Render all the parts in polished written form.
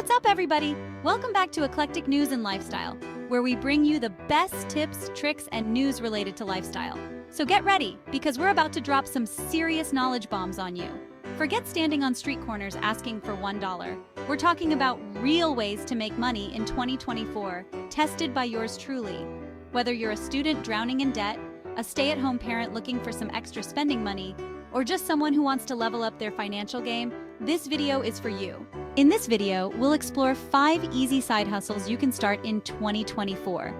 What's up, everybody? Welcome back to Eclectic News and Lifestyle, where we bring you the best tips, tricks, and news related to lifestyle. So get ready, because we're about to drop some serious knowledge bombs on you. Forget standing on street corners asking for $1. We're talking about real ways to make money in 2024, tested by yours truly. Whether you're a student drowning in debt, a stay-at-home parent looking for some extra spending money, or just someone who wants to level up their financial game, this video is for you. In this video, we'll explore 5 easy side hustles you can start in 2024.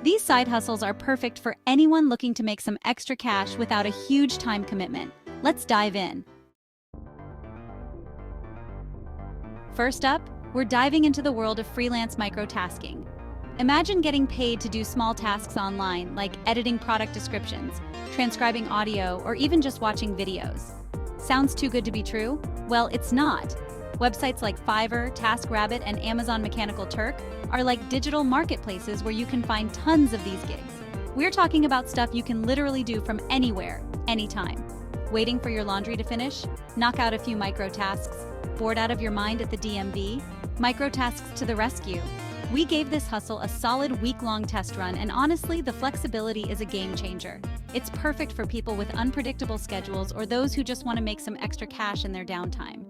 These side hustles are perfect for anyone looking to make some extra cash without a huge time commitment. Let's dive in. First up, we're diving into the world of freelance microtasking. Imagine getting paid to do small tasks online, like editing product descriptions, transcribing audio, or even just watching videos. Sounds too good to be true? Well, it's not. Websites like Fiverr, TaskRabbit, and Amazon Mechanical Turk are like digital marketplaces where you can find tons of these gigs. We're talking about stuff you can literally do from anywhere, anytime. Waiting for your laundry to finish? Knock out a few microtasks. Bored out of your mind at the DMV? Microtasks to the rescue. We gave this hustle a solid week-long test run, and honestly, the flexibility is a game changer. It's perfect for people with unpredictable schedules or those who just want to make some extra cash in their downtime.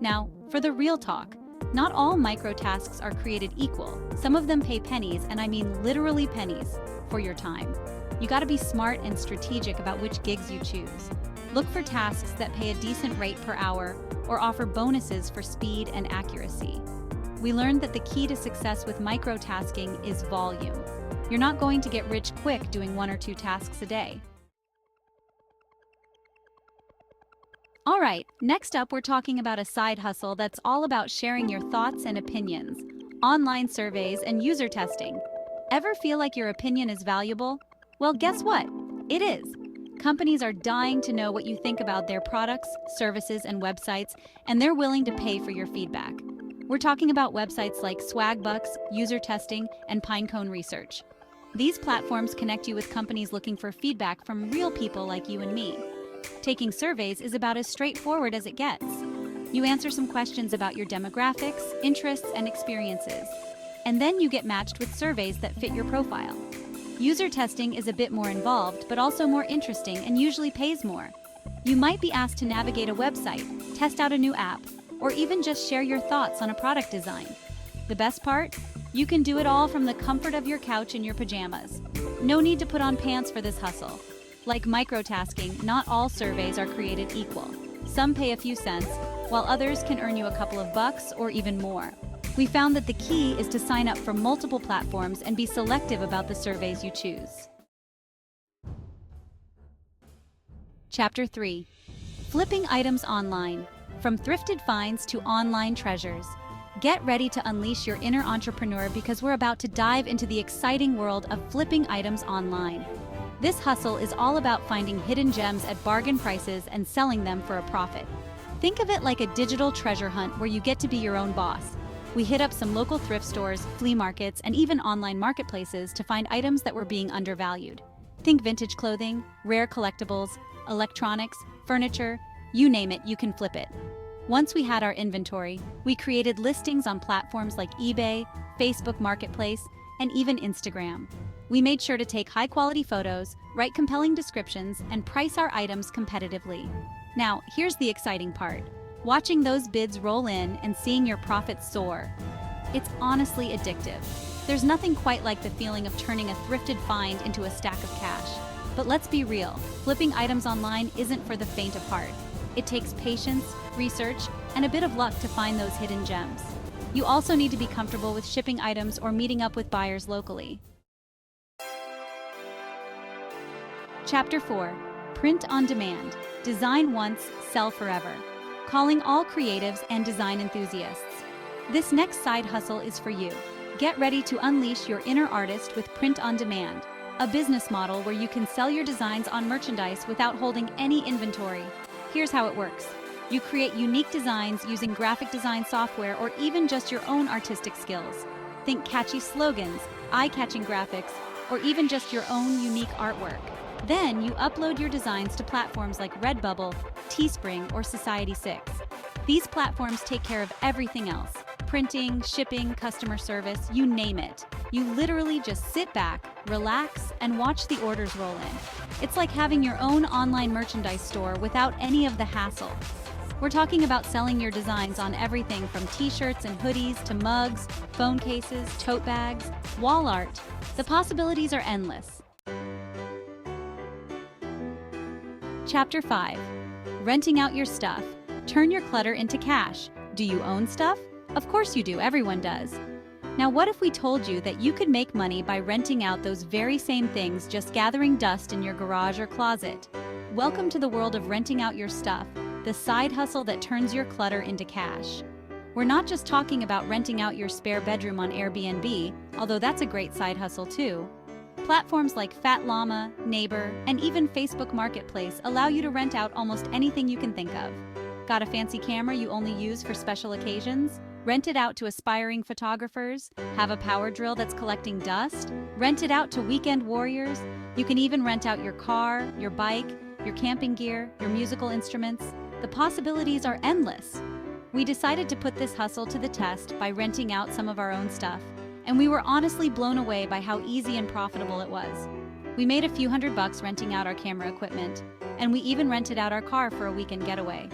Now, for the real talk, not all microtasks are created equal. Some of them pay pennies, and I mean literally pennies, for your time. You gotta be smart and strategic about which gigs you choose. Look for tasks that pay a decent rate per hour or offer bonuses for speed and accuracy. We learned that the key to success with microtasking is volume. You're not going to get rich quick doing 1 or 2 tasks a day. All right, next up, we're talking about a side hustle that's all about sharing your thoughts and opinions, online surveys, and user testing. Ever feel like your opinion is valuable? Well, guess what? It is. Companies are dying to know what you think about their products, services, and websites, and they're willing to pay for your feedback. We're talking about websites like Swagbucks, User Testing, and Pinecone Research. These platforms connect you with companies looking for feedback from real people like you and me. Taking surveys is about as straightforward as it gets. You answer some questions about your demographics, interests, and experiences, and then you get matched with surveys that fit your profile. User testing is a bit more involved, but also more interesting and usually pays more. You might be asked to navigate a website, test out a new app, or even just share your thoughts on a product design. The best part? You can do it all from the comfort of your couch in your pajamas. No need to put on pants for this hustle. Like microtasking, not all surveys are created equal. Some pay a few cents, while others can earn you a couple of bucks or even more. We found that the key is to sign up for multiple platforms and be selective about the surveys you choose. Chapter 3. Flipping items online. From thrifted finds to online treasures. Get ready to unleash your inner entrepreneur, because we're about to dive into the exciting world of flipping items online. This hustle is all about finding hidden gems at bargain prices and selling them for a profit. Think of it like a digital treasure hunt where you get to be your own boss. We hit up some local thrift stores, flea markets, and even online marketplaces to find items that were being undervalued. Think vintage clothing, rare collectibles, electronics, furniture, you name it, you can flip it. Once we had our inventory, we created listings on platforms like eBay, Facebook Marketplace, and even Instagram. We made sure to take high-quality photos, write compelling descriptions, and price our items competitively. Now, here's the exciting part. Watching those bids roll in and seeing your profits soar. It's honestly addictive. There's nothing quite like the feeling of turning a thrifted find into a stack of cash. But let's be real, flipping items online isn't for the faint of heart. It takes patience, research, and a bit of luck to find those hidden gems. You also need to be comfortable with shipping items or meeting up with buyers locally. Chapter 4. Print on demand. Design once, sell forever. Calling all creatives and design enthusiasts. This next side hustle is for you. Get ready to unleash your inner artist with print on demand, a business model where you can sell your designs on merchandise without holding any inventory. Here's how it works. You create unique designs using graphic design software or even just your own artistic skills. Think catchy slogans, eye-catching graphics, or even just your own unique artwork. Then you upload your designs to platforms like Redbubble, Teespring, or Society6. These platforms take care of everything else. printing, shipping, customer service, you name it. You literally just sit back, relax, and watch the orders roll in. It's like having your own online merchandise store without any of the hassle. We're talking about selling your designs on everything from t-shirts and hoodies to mugs, phone cases, tote bags, wall art. The possibilities are endless. Chapter 5. Renting out your stuff. Turn your clutter into cash. Do you own stuff? Of course you do, everyone does. Now what if we told you that you could make money by renting out those very same things just gathering dust in your garage or closet? Welcome to the world of renting out your stuff, the side hustle that turns your clutter into cash. We're not just talking about renting out your spare bedroom on Airbnb, although that's a great side hustle too. Platforms like Fat Llama, Neighbor, and even Facebook Marketplace allow you to rent out almost anything you can think of. Got a fancy camera you only use for special occasions? Rent it out to aspiring photographers? Have a power drill that's collecting dust? Rent it out to weekend warriors? You can even rent out your car, your bike, your camping gear, your musical instruments. The possibilities are endless. We decided to put this hustle to the test by renting out some of our own stuff, and we were honestly blown away by how easy and profitable it was. We made a few $100 renting out our camera equipment, and we even rented out our car for a weekend getaway.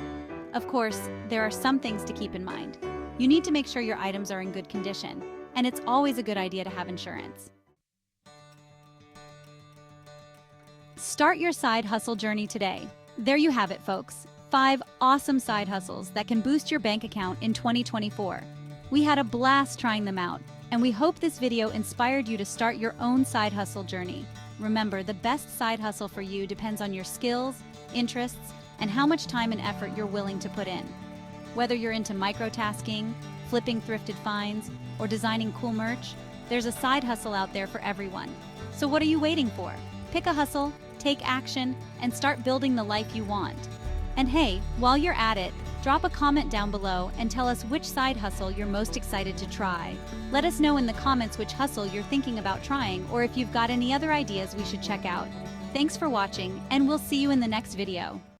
Of course, there are some things to keep in mind. You need to make sure your items are in good condition, and it's always a good idea to have insurance. Start your side hustle journey today. There you have it, folks. 5 awesome side hustles that can boost your bank account in 2024. We had a blast trying them out, and we hope this video inspired you to start your own side hustle journey. Remember, the best side hustle for you depends on your skills, interests, and how much time and effort you're willing to put in. Whether you're into microtasking, flipping thrifted finds, or designing cool merch, there's a side hustle out there for everyone. So what are you waiting for? Pick a hustle, take action, and start building the life you want. And hey, while you're at it, drop a comment down below and tell us which side hustle you're most excited to try. Let us know in the comments which hustle you're thinking about trying, or if you've got any other ideas we should check out. Thanks for watching, and we'll see you in the next video.